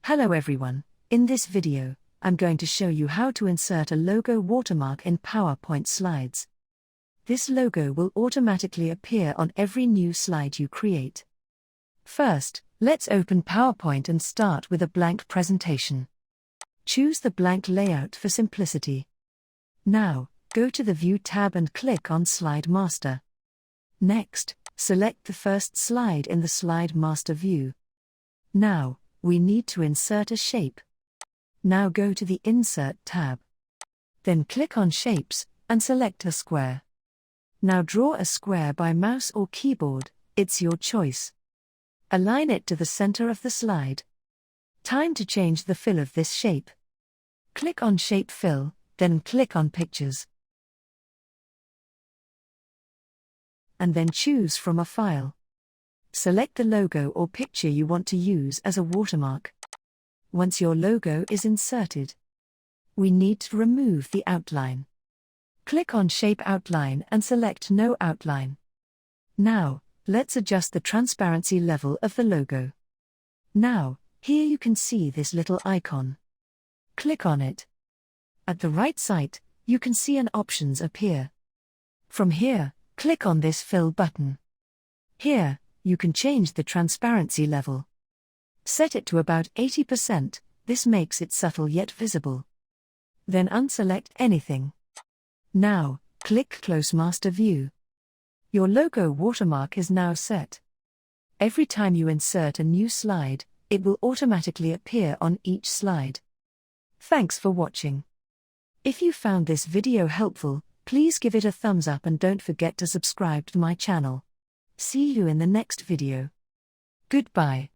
Hello everyone, in this video, I'm going to show you how to insert a logo watermark in PowerPoint slides. This logo will automatically appear on every new slide you create. First, let's open PowerPoint and start with a blank presentation. Choose the blank layout for simplicity. Now, go to the View tab and click on Slide Master. Next, select the first slide in the Slide Master view. Now, we need to insert a shape. Now go to the Insert tab. Then click on Shapes, and select a square. Now draw a square by mouse or keyboard, it's your choice. Align it to the center of the slide. Time to change the fill of this shape. Click on Shape Fill, then click on Pictures. And then choose from a file. Select the logo or picture you want to use as a watermark. Once your logo is inserted, we need to remove the outline. Click on Shape Outline and select No Outline. Now, let's adjust the transparency level of the logo. Now, here you can see this little icon. Click on it. At the right side, you can see an options appear. From here, click on this Fill button. Here, you can change the transparency level. Set it to about 80%, this makes it subtle yet visible. Then unselect anything. Now, click Close Master View. Your logo watermark is now set. Every time you insert a new slide, it will automatically appear on each slide. Thanks for watching. If you found this video helpful, please give it a thumbs up and don't forget to subscribe to my channel. See you in the next video. Goodbye.